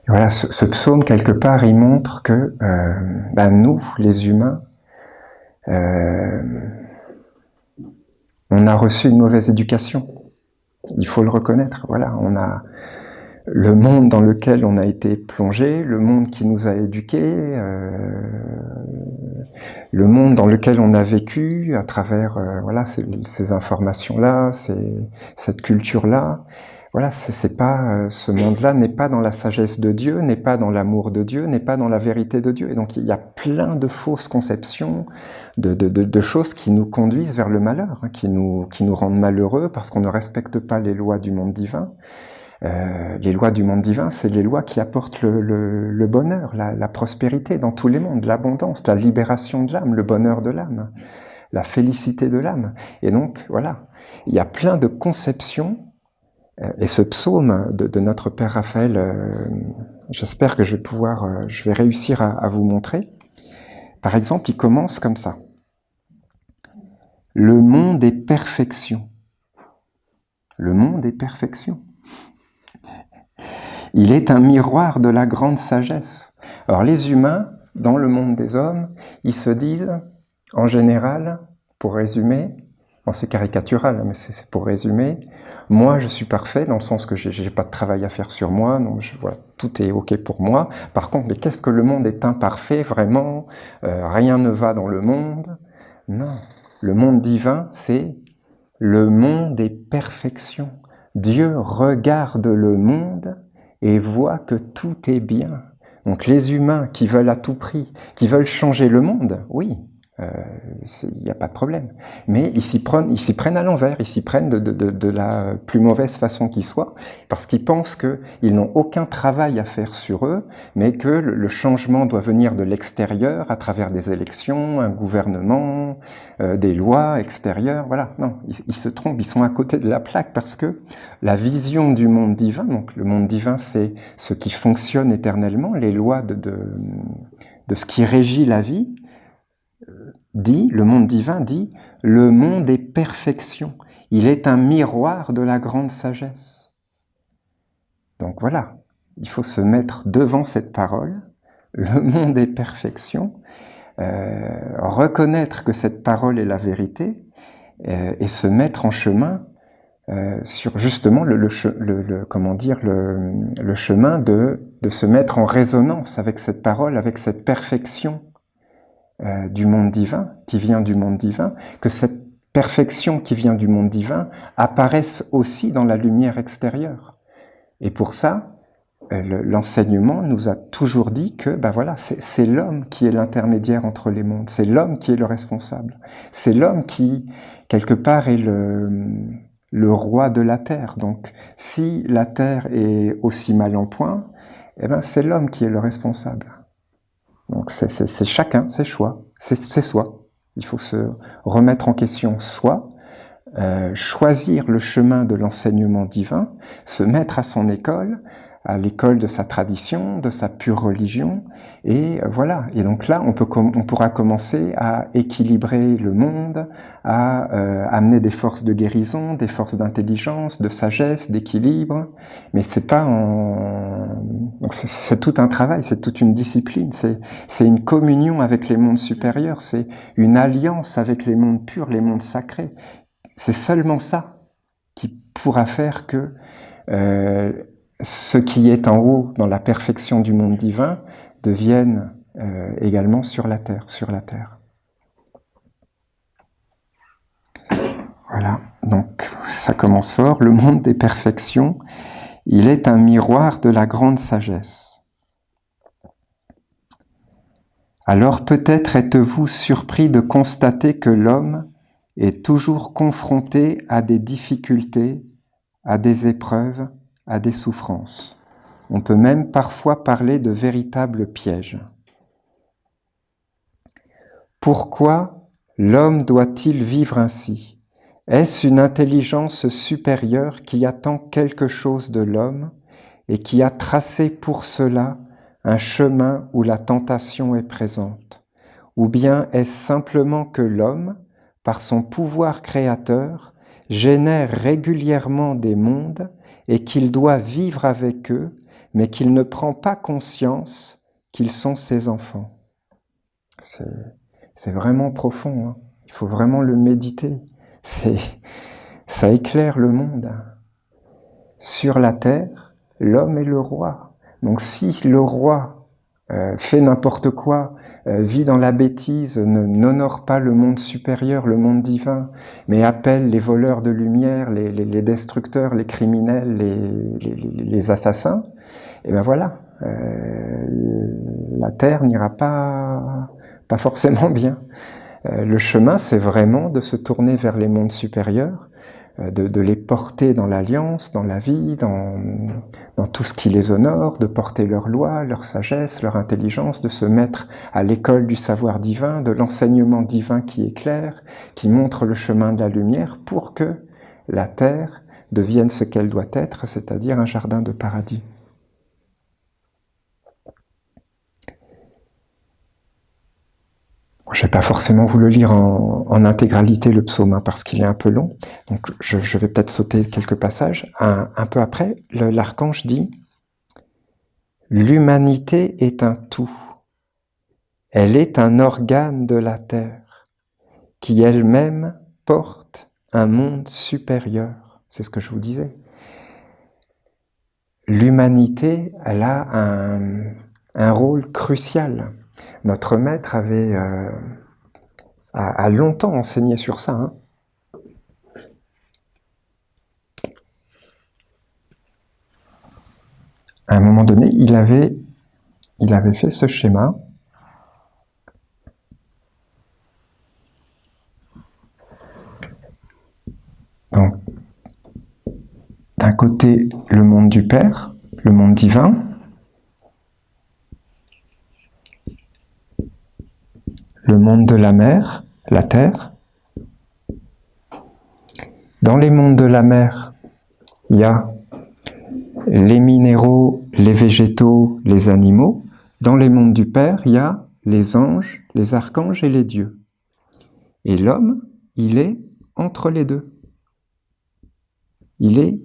Et voilà, ce psaume, quelque part, il montre que nous, les humains, on a reçu une mauvaise éducation. Il faut le reconnaître. Voilà, on a le monde dans lequel on a été plongé, le monde qui nous a éduqués, le monde dans lequel on a vécu à travers voilà ces informations-là, cette culture-là. Voilà, c'est pas ce monde-là n'est pas dans la sagesse de Dieu, n'est pas dans l'amour de Dieu, n'est pas dans la vérité de Dieu. Et donc il y a plein de fausses conceptions, de choses qui nous conduisent vers le malheur, hein, qui nous rendent malheureux parce qu'on ne respecte pas les lois du monde divin. Les lois du monde divin, c'est les lois qui apportent le bonheur, la prospérité dans tous les mondes, l'abondance, la libération de l'âme, le bonheur de l'âme, la félicité de l'âme. Et donc, voilà, il y a plein de conceptions. Et ce psaume de notre Père Raphaël, j'espère que je vais réussir à vous montrer. Par exemple, il commence comme ça. Le monde est perfection. Le monde est perfection. Il est un miroir de la grande sagesse. Alors les humains, dans le monde des hommes, ils se disent, en général, pour résumer, c'est caricatural, mais c'est pour résumer, moi je suis parfait dans le sens que j'ai pas de travail à faire sur moi, donc voilà, tout est ok pour moi. Par contre, mais qu'est-ce que le monde est imparfait, vraiment, rien ne va dans le monde. Non, le monde divin, c'est le monde des perfections. Dieu regarde le monde et voit que tout est bien. Donc les humains qui veulent à tout prix, qui veulent changer le monde, oui, il n'y a pas de problème. Mais ils s'y prennent à l'envers, ils s'y prennent de la plus mauvaise façon qui soit, parce qu'ils pensent qu'ils n'ont aucun travail à faire sur eux, mais que le changement doit venir de l'extérieur, à travers des élections, un gouvernement, des lois extérieures, voilà. Non, ils se trompent, ils sont à côté de la plaque, parce que la vision du monde divin, donc le monde divin c'est ce qui fonctionne éternellement, les lois de ce qui régit la vie, le monde divin dit, le monde est perfection. Il est un miroir de la grande sagesse. Donc voilà, il faut se mettre devant cette parole. Le monde est perfection. Reconnaître que cette parole est la vérité et se mettre en chemin sur justement le chemin de se mettre en résonance avec cette parole, avec cette perfection du monde divin, qui vient du monde divin, que cette perfection qui vient du monde divin apparaisse aussi dans la lumière extérieure. Et pour ça, l'enseignement nous a toujours dit que voilà, c'est l'homme qui est l'intermédiaire entre les mondes, c'est l'homme qui est le responsable, c'est l'homme qui, quelque part, est le roi de la terre. Donc, si la terre est aussi mal en point, c'est l'homme qui est le responsable. Donc c'est chacun, ses choix, c'est soi. Il faut se remettre en question soi, choisir le chemin de l'enseignement divin, se mettre à son école, à l'école de sa tradition, de sa pure religion, et voilà. Et donc là, on pourra commencer à équilibrer le monde, à amener des forces de guérison, des forces d'intelligence, de sagesse, d'équilibre. Mais c'est pas donc c'est tout un travail, c'est toute une discipline, c'est une communion avec les mondes supérieurs, c'est une alliance avec les mondes purs, les mondes sacrés. C'est seulement ça qui pourra faire que ce qui est en haut dans la perfection du monde divin devienne également sur la terre. Voilà, donc ça commence fort. Le monde des perfections, il est un miroir de la grande sagesse. Alors peut-être êtes-vous surpris de constater que l'homme est toujours confronté à des difficultés, à des épreuves, à des souffrances. On peut même parfois parler de véritables pièges. Pourquoi l'homme doit-il vivre ainsi ? Est-ce une intelligence supérieure qui attend quelque chose de l'homme et qui a tracé pour cela un chemin où la tentation est présente ? Ou bien est-ce simplement que l'homme, par son pouvoir créateur, génère régulièrement des mondes et qu'il doit vivre avec eux, mais qu'il ne prend pas conscience qu'ils sont ses enfants. C'est vraiment profond, hein. Il faut vraiment le méditer. Ça éclaire le monde. Sur la terre, l'homme est le roi. Donc si le roi fait n'importe quoi, vit dans la bêtise, n'honore pas le monde supérieur, le monde divin, mais appelle les voleurs de lumière, les destructeurs, les criminels, les assassins, et ben voilà, la terre n'ira pas forcément bien. Le chemin, c'est vraiment de se tourner vers les mondes supérieurs, de les porter dans l'alliance, dans la vie, dans tout ce qui les honore, de porter leur loi, leur sagesse, leur intelligence, de se mettre à l'école du savoir divin, de l'enseignement divin qui éclaire, qui montre le chemin de la lumière pour que la terre devienne ce qu'elle doit être, c'est-à-dire un jardin de paradis. Je n'ai pas forcément voulu lire en intégralité le psaume, hein, parce qu'il est un peu long, donc je vais peut-être sauter quelques passages. Un peu après, l'archange dit « L'humanité est un tout. Elle est un organe de la terre, qui elle-même porte un monde supérieur. » C'est ce que je vous disais. L'humanité, elle a un rôle crucial. Notre maître a longtemps enseigné sur ça, hein. À un moment donné, il avait fait ce schéma. Donc, d'un côté, le monde du Père, le monde divin. Le monde de la mer, la terre. Dans les mondes de la mer, il y a les minéraux, les végétaux, les animaux. Dans les mondes du Père, il y a les anges, les archanges et les dieux. Et l'homme, il est entre les deux. Il est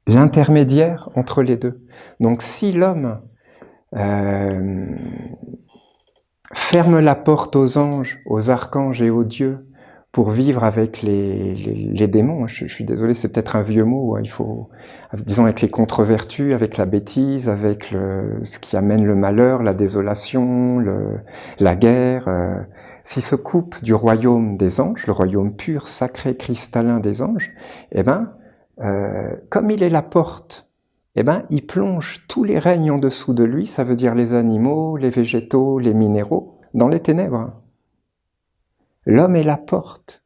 l'intermédiaire entre les deux. Donc si l'homme ferme la porte aux anges, aux archanges et aux dieux pour vivre avec les démons, je suis désolé, c'est peut-être un vieux mot, il faut, disons avec les contre-vertus, avec la bêtise, avec ce qui amène le malheur, la désolation, la guerre, s'il se coupe du royaume des anges, le royaume pur, sacré, cristallin des anges, eh ben, comme il est la porte, eh ben, il plonge tous les règnes en dessous de lui, ça veut dire les animaux, les végétaux, les minéraux, dans les ténèbres. L'homme est la porte.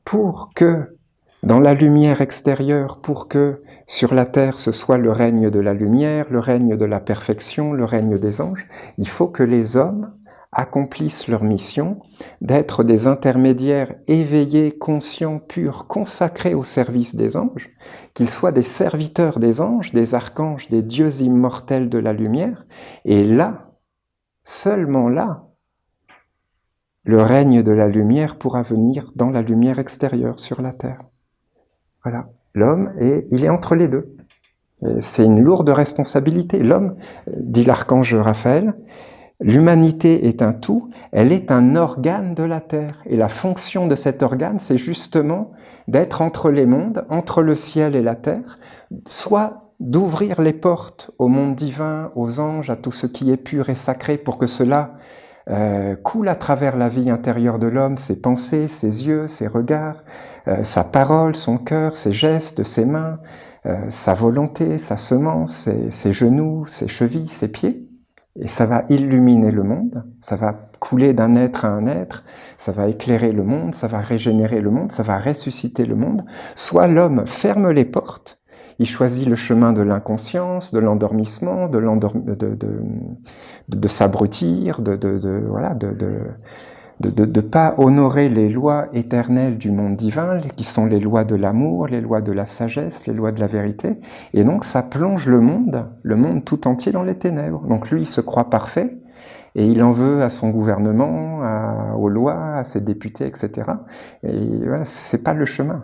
Pour que, dans la lumière extérieure, pour que sur la terre ce soit le règne de la lumière, le règne de la perfection, le règne des anges, il faut que les hommes accomplissent leur mission d'être des intermédiaires éveillés, conscients, purs, consacrés au service des anges, qu'ils soient des serviteurs des anges, des archanges, des dieux immortels de la lumière, et là, seulement là, le règne de la lumière pourra venir dans la lumière extérieure sur la terre. Voilà, l'homme, il est entre les deux. C'est une lourde responsabilité. L'homme, dit l'archange Raphaël, l'humanité est un tout, elle est un organe de la terre. Et la fonction de cet organe, c'est justement d'être entre les mondes, entre le ciel et la terre, soit d'ouvrir les portes au monde divin, aux anges, à tout ce qui est pur et sacré, pour que cela coule à travers la vie intérieure de l'homme, ses pensées, ses yeux, ses regards, sa parole, son cœur, ses gestes, ses mains, sa volonté, sa semence, ses genoux, ses chevilles, ses pieds. Et ça va illuminer le monde, ça va couler d'un être à un être, ça va éclairer le monde, ça va régénérer le monde, ça va ressusciter le monde. Soit l'homme ferme les portes, il choisit le chemin de l'inconscience, de l'endormissement, de s'abrutir, de pas honorer les lois éternelles du monde divin, qui sont les lois de l'amour, les lois de la sagesse, les lois de la vérité. Et donc ça plonge le monde tout entier dans les ténèbres. Donc lui, il se croit parfait, et il en veut à son gouvernement, aux lois, à ses députés, etc. Et voilà, c'est pas le chemin.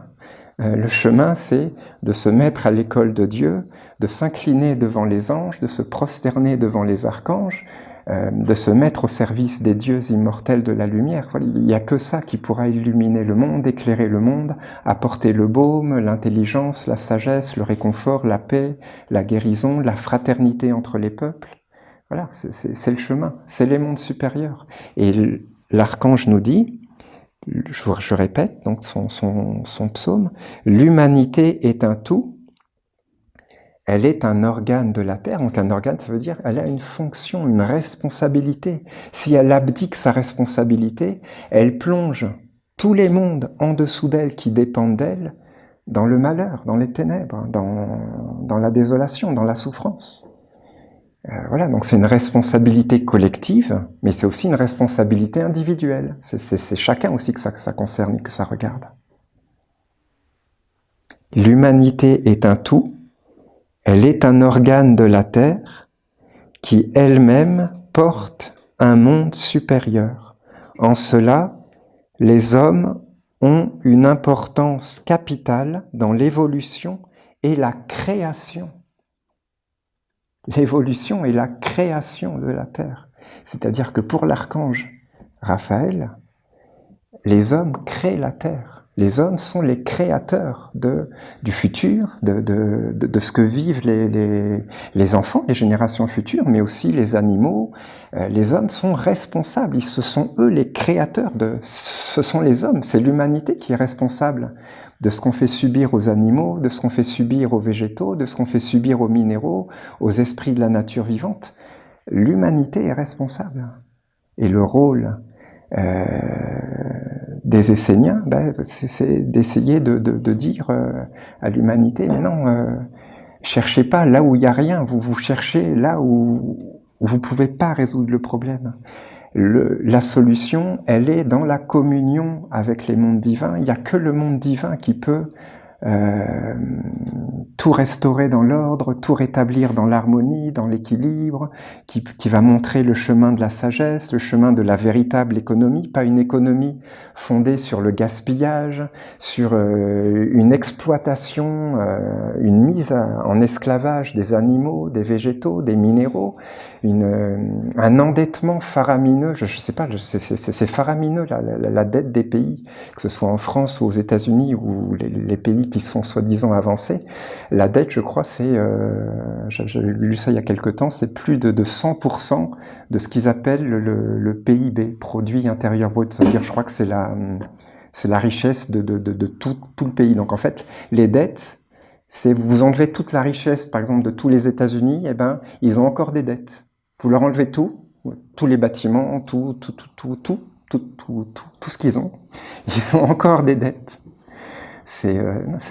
Le chemin, c'est de se mettre à l'école de Dieu, de s'incliner devant les anges, de se prosterner devant les archanges, de se mettre au service des dieux immortels de la lumière. Voilà, il n'y a que ça qui pourra illuminer le monde, éclairer le monde, apporter le baume, l'intelligence, la sagesse, le réconfort, la paix, la guérison, la fraternité entre les peuples. Voilà, c'est le chemin, c'est les mondes supérieurs. Et l'archange nous dit, je répète donc son psaume, l'humanité est un tout, elle est un organe de la terre. Donc un organe, ça veut dire elle a une fonction, une responsabilité. Si elle abdique sa responsabilité, elle plonge tous les mondes en dessous d'elle qui dépendent d'elle dans le malheur, dans les ténèbres, dans la désolation, dans la souffrance. Voilà, donc c'est une responsabilité collective, mais c'est aussi une responsabilité individuelle. C'est chacun aussi que ça concerne et que ça regarde. L'humanité est un tout, elle est un organe de la terre qui elle-même porte un monde supérieur. En cela, les hommes ont une importance capitale dans l'évolution et la création. L'évolution et la création de la terre. C'est-à-dire que pour l'archange Raphaël, les hommes créent la terre. Les hommes sont les créateurs du futur, de ce que vivent les enfants, les générations futures, mais aussi les animaux. Les hommes sont responsables, ce sont eux les créateurs, ce sont les hommes, c'est l'humanité qui est responsable de ce qu'on fait subir aux animaux, de ce qu'on fait subir aux végétaux, de ce qu'on fait subir aux minéraux, aux esprits de la nature vivante. L'humanité est responsable. Et le rôle des Esséniens, c'est d'essayer de dire à l'humanité, mais non, cherchez pas là où il n'y a rien, vous cherchez là où vous ne pouvez pas résoudre le problème. La solution, elle est dans la communion avec les mondes divins. Il n'y a que le monde divin qui peut tout restaurer dans l'ordre, tout rétablir dans l'harmonie, dans l'équilibre, qui va montrer le chemin de la sagesse, le chemin de la véritable économie, pas une économie fondée sur le gaspillage, sur une exploitation, une mise en esclavage des animaux, des végétaux, des minéraux, un endettement faramineux, je sais pas, c'est faramineux la dette des pays, que ce soit en France ou aux États-Unis ou les pays qui sont soi-disant avancés. La dette, je crois, j'ai lu ça il y a quelque temps, c'est plus de 100% de ce qu'ils appellent le PIB, produit intérieur brut. C'est-à-dire, je crois que c'est la richesse de tout le pays. Donc en fait, les dettes, c'est vous enlevez toute la richesse, par exemple, de tous les États-Unis, eh ben, ils ont encore des dettes. Vous leur enlevez tout, tous les bâtiments, tout ce qu'ils ont. Ils ont encore des dettes.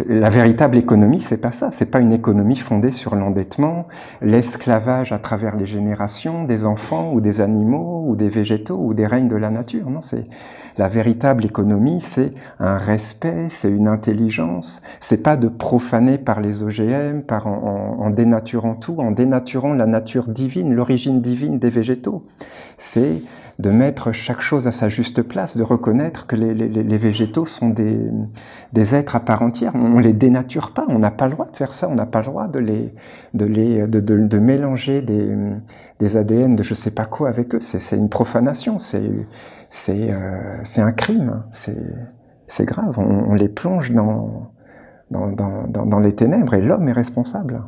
La véritable économie, c'est pas ça. C'est pas une économie fondée sur l'endettement, l'esclavage à travers les générations des enfants ou des animaux ou des végétaux ou des règnes de la nature. Non, c'est la véritable économie, c'est un respect, c'est une intelligence. C'est pas de profaner par les OGM, en dénaturant tout, en dénaturant la nature divine, l'origine divine des végétaux. C'est de mettre chaque chose à sa juste place, de reconnaître que les végétaux sont des êtres à part entière. On les dénature pas, on n'a pas le droit de faire ça, on n'a pas le droit de mélanger des ADN de je sais pas quoi avec eux. C'est une profanation, c'est un crime, c'est grave. On les plonge dans les ténèbres et l'homme est responsable.